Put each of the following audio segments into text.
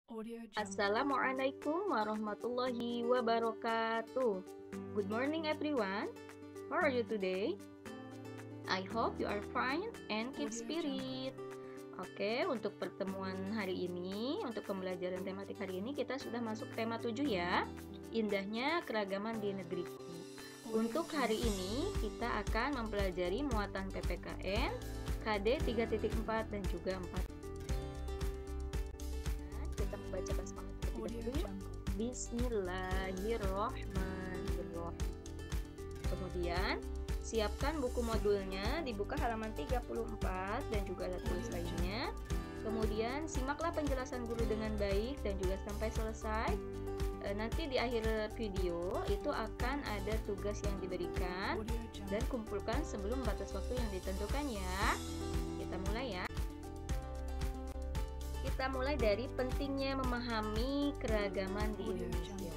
Audio Jungle. Assalamualaikum warahmatullahi wabarakatuh. Good morning everyone. How are you today? I hope you are fine and keep spirit. Oke, untuk pertemuan hari ini, untuk pembelajaran tematik hari ini kita sudah masuk tema 7 ya. Indahnya keragaman di negeriku. Untuk hari ini kita akan mempelajari muatan PPKN KD 3.4 dan juga 4. Kita membaca basmalah terlebih dahulu. Bismillahirrahmanirrahim. Kemudian siapkan buku modulnya, dibuka halaman 34 dan juga alat tulis lainnya. Kemudian simaklah penjelasan guru dengan baik dan juga sampai selesai. Nanti di akhir video itu akan ada tugas yang diberikan dan kumpulkan sebelum batas waktu yang ditentukan ya. Kita mulai ya. Kita mulai dari pentingnya memahami keragaman di Indonesia.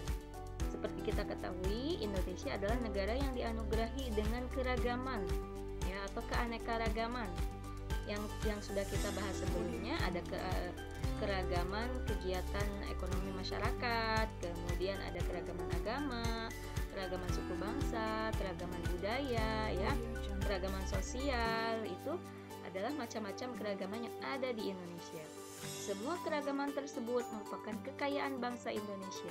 Seperti kita ketahui, Indonesia adalah negara yang dianugerahi dengan keragaman ya, atau keanekaragaman. Yang sudah kita bahas sebelumnya ada keragaman kegiatan ekonomi masyarakat, kemudian ada keragaman agama, keragaman suku bangsa, keragaman budaya ya, keragaman sosial. Itu adalah macam-macam keragaman yang ada di Indonesia. Semua keragaman tersebut merupakan kekayaan bangsa Indonesia.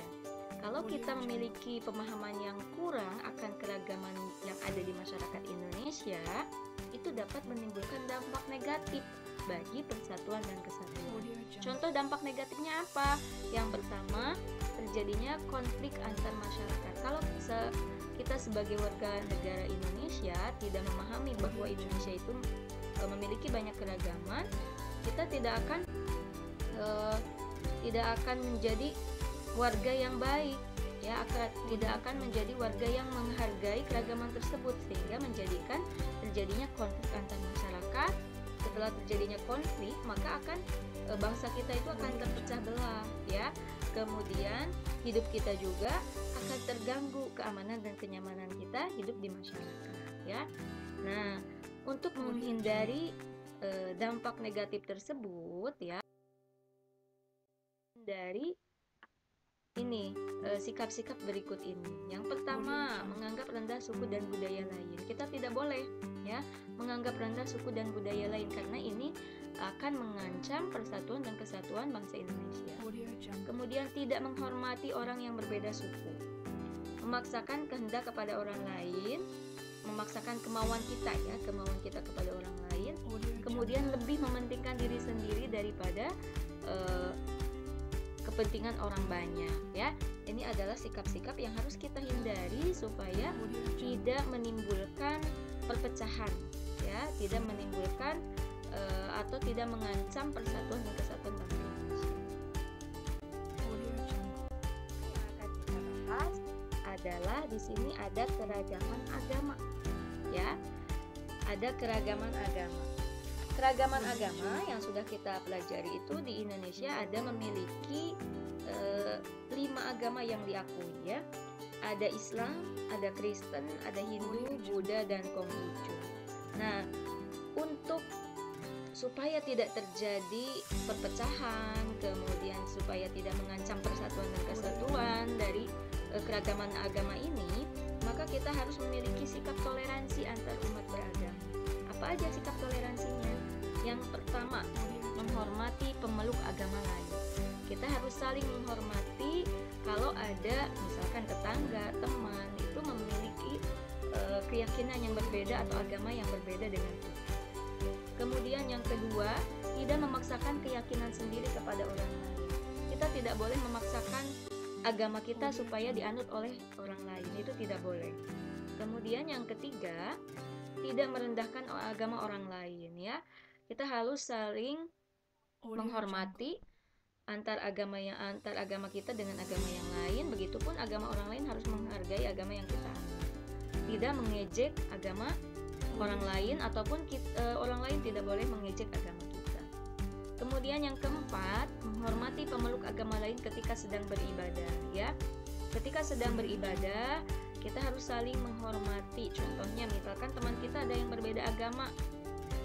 Kalau kita memiliki pemahaman yang kurang akan keragaman yang ada di masyarakat Indonesia, itu dapat menimbulkan dampak negatif bagi persatuan dan kesatuan. Contoh dampak negatifnya apa? Yang pertama, terjadinya konflik antar masyarakat. Kalau kita sebagai warga negara Indonesia tidak memahami bahwa Indonesia itu memiliki banyak keragaman, kita tidak akan menjadi warga yang baik ya, tidak akan menjadi warga yang menghargai keragaman tersebut, sehingga menjadikan terjadinya konflik antar masyarakat. Setelah terjadinya konflik, maka bangsa kita itu akan terpecah belah ya. Kemudian hidup kita juga akan terganggu, keamanan dan kenyamanan kita hidup di masyarakat ya. Nah, untuk menghindari dampak negatif tersebut ya, dari ini sikap-sikap berikut ini. Yang pertama, menganggap rendah suku dan budaya lain. Kita tidak boleh ya menganggap rendah suku dan budaya lain, karena ini akan mengancam persatuan dan kesatuan bangsa Indonesia. Kemudian tidak menghormati orang yang berbeda suku, memaksakan kehendak kepada orang lain, memaksakan kemauan kita kepada orang lain. Kemudian lebih mementingkan diri sendiri daripada kepentingan orang banyak ya. Ini adalah sikap-sikap yang harus kita hindari supaya tidak menimbulkan perpecahan ya, tidak menimbulkan atau tidak mengancam persatuan dan kesatuan bangsa Indonesia. Yang akan kita bahas adalah di sini ada keragaman agama ya. Ada keragaman agama. Keragaman agama yang sudah kita pelajari itu di Indonesia ada memiliki 5 agama yang diakui ya. Ada Islam, ada Kristen, ada Hindu, Buddha, dan Konghucu. Nah, untuk supaya tidak terjadi perpecahan, kemudian supaya tidak mengancam persatuan dan kesatuan dari keragaman agama ini, maka kita harus memiliki sikap toleransi antar umat beragama. Apa aja sikap toleransinya? Yang pertama, menghormati pemeluk agama lain. Kita harus saling menghormati kalau ada misalkan tetangga, teman itu memiliki keyakinan yang berbeda atau agama yang berbeda dengan kita. Kemudian yang kedua, tidak memaksakan keyakinan sendiri kepada orang lain. Kita tidak boleh memaksakan agama kita supaya dianut oleh orang lain, itu tidak boleh. Kemudian yang ketiga, tidak merendahkan agama orang lain ya. Kita harus saling menghormati antar agama kita dengan agama yang lain. Begitupun agama orang lain harus menghargai agama yang kita anut. Tidak mengejek agama orang lain, ataupun orang lain tidak boleh mengejek agama kita. Kemudian yang keempat, menghormati pemeluk agama lain ketika sedang beribadah ya. Ketika sedang beribadah, kita harus saling menghormati. Contohnya misalkan teman kita ada yang berbeda agama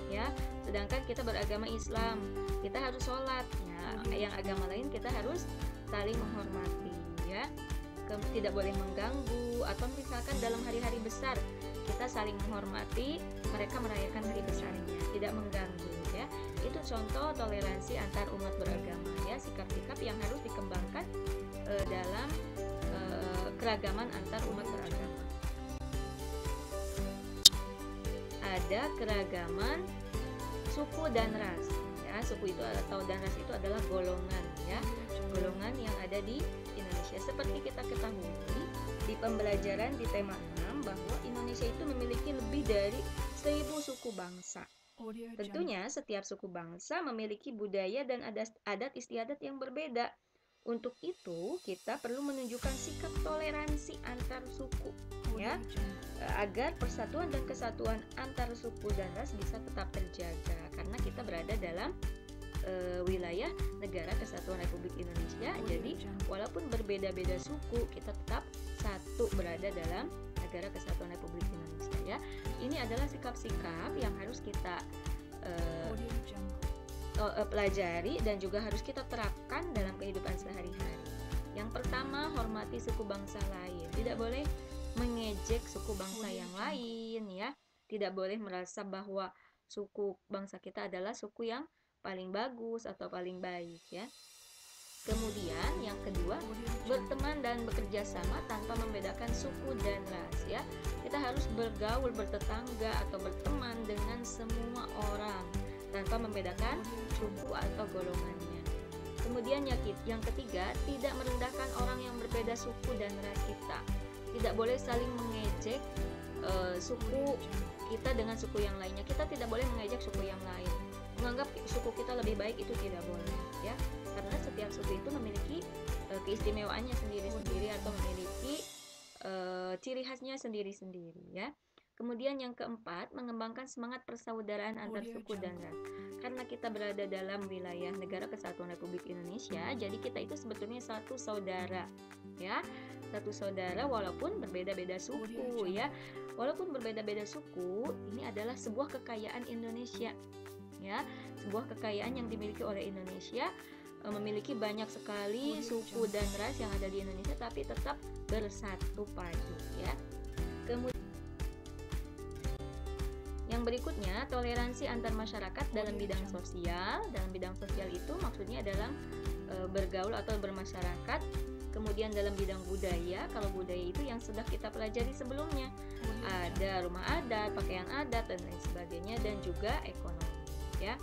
ya, sedangkan kita beragama Islam, kita harus sholat ya, yang agama lain kita harus saling menghormati ya. Tidak boleh mengganggu, atau misalkan dalam hari-hari besar kita saling menghormati, mereka merayakan hari besarnya, tidak mengganggu ya. Itu contoh toleransi antar umat beragama ya, sikap-sikap yang harus dikembangkan dalam keragaman antar umat beragama. Ada keragaman suku dan ras ya. Suku itu atau dan ras itu adalah golongan ya, golongan yang ada di Indonesia. Seperti kita ketahui di pembelajaran di tema 6 bahwa Indonesia itu memiliki lebih dari 1000 suku bangsa. Tentunya setiap suku bangsa memiliki budaya dan adat istiadat yang berbeda. Untuk itu kita perlu menunjukkan sikap toleransi antar suku ya, agar persatuan dan kesatuan antar suku dan ras bisa tetap terjaga, karena kita berada dalam wilayah Negara Kesatuan Republik Indonesia. Jadi walaupun berbeda-beda suku, kita tetap satu berada dalam Negara Kesatuan Republik Indonesia ya. Ini adalah sikap-sikap yang harus kita pelajari dan juga harus kita terapkan dalam kehidupan sehari-hari. Yang pertama, hormati suku bangsa lain. Tidak boleh mengejek suku bangsa yang lain ya. Tidak boleh merasa bahwa suku bangsa kita adalah suku yang paling bagus atau paling baik ya. Kemudian yang kedua, berteman dan bekerja sama tanpa membedakan suku dan ras ya. Kita harus bergaul, bertetangga atau berteman dengan semua orang tanpa membedakan suku atau golongannya. Kemudian yang ketiga, tidak merendahkan orang yang berbeda suku dan ras kita. Tidak boleh saling mengejek suku kita dengan suku yang lainnya. Kita tidak boleh mengejek suku yang lain. Menganggap suku kita lebih baik itu tidak boleh ya. Karena setiap suku itu memiliki keistimewaannya sendiri-sendiri atau memiliki ciri khasnya sendiri-sendiri ya. Kemudian yang keempat, mengembangkan semangat persaudaraan antar suku dan ras. Karena kita berada dalam wilayah Negara Kesatuan Republik Indonesia, jadi kita itu sebetulnya satu saudara ya. Satu saudara walaupun berbeda-beda suku ya. Walaupun berbeda-beda suku, ini adalah sebuah kekayaan Indonesia ya. Sebuah kekayaan yang dimiliki oleh Indonesia, memiliki banyak sekali suku dan ras yang ada di Indonesia, tapi tetap bersatu padu ya. Kemudian yang berikutnya, toleransi antar masyarakat dalam bidang sosial. Dalam bidang sosial itu maksudnya dalam bergaul atau bermasyarakat. Kemudian dalam bidang budaya, kalau budaya itu yang sudah kita pelajari sebelumnya, ada rumah adat, pakaian adat dan lain sebagainya, dan juga ekonomi ya.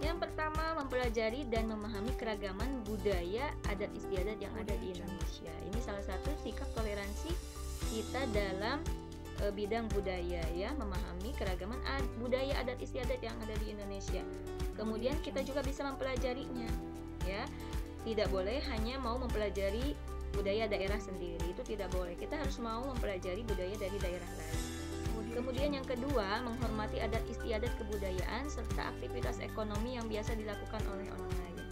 Yang pertama, mempelajari dan memahami keragaman budaya, adat istiadat yang ada di Indonesia. Ini salah satu sikap toleransi kita dalam bidang budaya ya, memahami keragaman budaya adat istiadat yang ada di Indonesia. Kemudian kita juga bisa mempelajarinya ya. Tidak boleh hanya mau mempelajari budaya daerah sendiri, itu tidak boleh. Kita harus mau mempelajari budaya dari daerah lain. Kemudian yang kedua, menghormati adat istiadat kebudayaan serta aktivitas ekonomi yang biasa dilakukan oleh orang lain.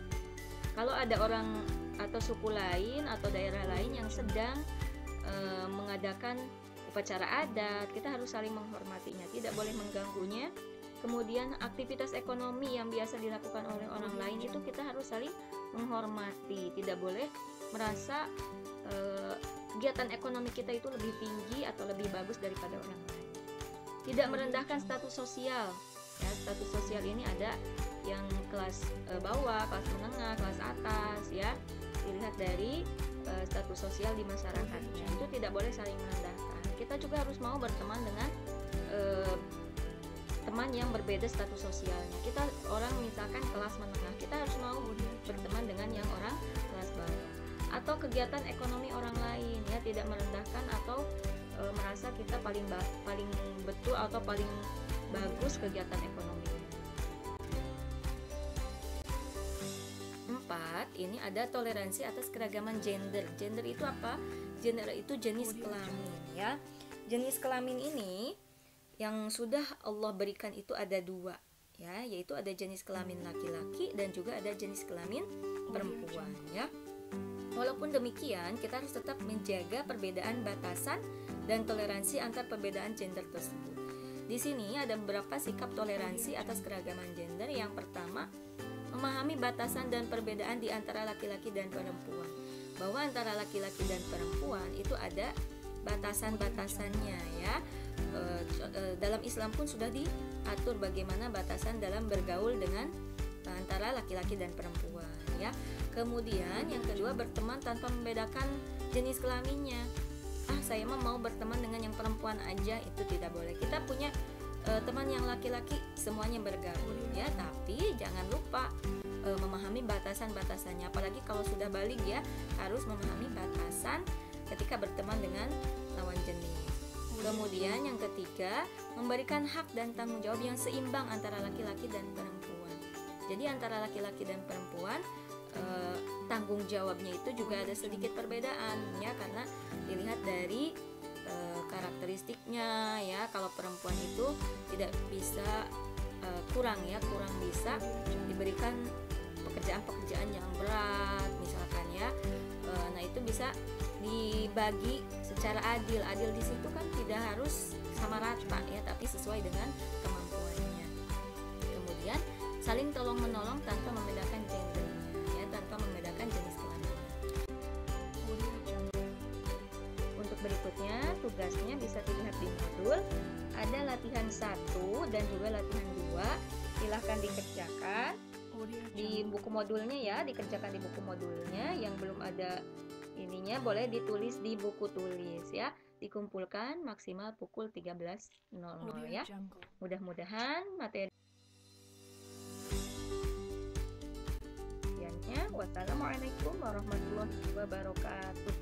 Kalau ada orang atau suku lain atau daerah lain yang sedang mengadakan upacara adat, kita harus saling menghormatinya, tidak boleh mengganggunya. Kemudian aktivitas ekonomi yang biasa dilakukan oleh orang lain itu kita harus saling menghormati, tidak boleh merasa kegiatan ekonomi kita itu lebih tinggi atau lebih bagus daripada orang lain. Tidak merendahkan status sosial ya. Status sosial ini ada yang kelas bawah, kelas menengah, kelas atas ya. Dilihat dari status sosial di masyarakatnya, itu tidak boleh saling merendahkan. Kita juga harus mau berteman dengan teman yang berbeda status sosialnya. Kita orang misalkan kelas menengah, kita harus mau berteman dengan yang orang kelas bawah. Atau kegiatan ekonomi orang lain ya, tidak merendahkan atau merasa kita paling betul atau paling bagus kegiatan ekonomi. 4, ini ada toleransi atas keragaman gender. Gender itu apa? Gender itu jenis kelamin ya. Jenis kelamin ini yang sudah Allah berikan itu ada 2 ya, yaitu ada jenis kelamin laki-laki dan juga ada jenis kelamin perempuan ya. Walaupun demikian, kita harus tetap menjaga perbedaan batasan dan toleransi antar perbedaan gender tersebut. Di sini ada beberapa sikap toleransi atas keragaman gender. Yang pertama, memahami batasan dan perbedaan di antara laki-laki dan perempuan. Bahwa antara laki-laki dan perempuan itu ada batasan-batasannya ya. Dalam Islam pun sudah diatur bagaimana batasan dalam bergaul dengan antara laki-laki dan perempuan ya. Kemudian yang kedua, berteman tanpa membedakan jenis kelaminnya. Saya mau berteman dengan yang perempuan aja, itu tidak boleh. Kita punya teman yang laki-laki, semuanya bergaul ya, tapi jangan lupa memahami batasan-batasannya. Apalagi kalau sudah balik ya, harus memahami batasan ketika berteman dengan lawan jenis. Kemudian yang ketiga, memberikan hak dan tanggung jawab yang seimbang antara laki-laki dan perempuan. Jadi antara laki-laki dan perempuan tanggung jawabnya itu juga ada sedikit perbedaan ya, karena dilihat dari karakteristiknya ya. Kalau perempuan itu tidak bisa kurang bisa diberikan pekerjaan-pekerjaan yang berat misalkan ya. Nah itu bisa dibagi secara adil. Adil di situ kan tidak harus sama rata ya, tapi sesuai dengan kemampuannya. Kemudian saling tolong menolong tanpa membedakan gendernya ya, tanpa membedakan jenis kelamin. Untuk berikutnya tugasnya bisa dilihat di modul. Ada latihan 1 dan juga latihan 2. Silahkan dikerjakan di buku modulnya ya, dikerjakan di buku modulnya. Yang belum ada ininya boleh ditulis di buku tulis ya. Dikumpulkan maksimal pukul 13.00 ya. Mudah-mudahan materi. Wassalamualaikum warahmatullahi wabarakatuh.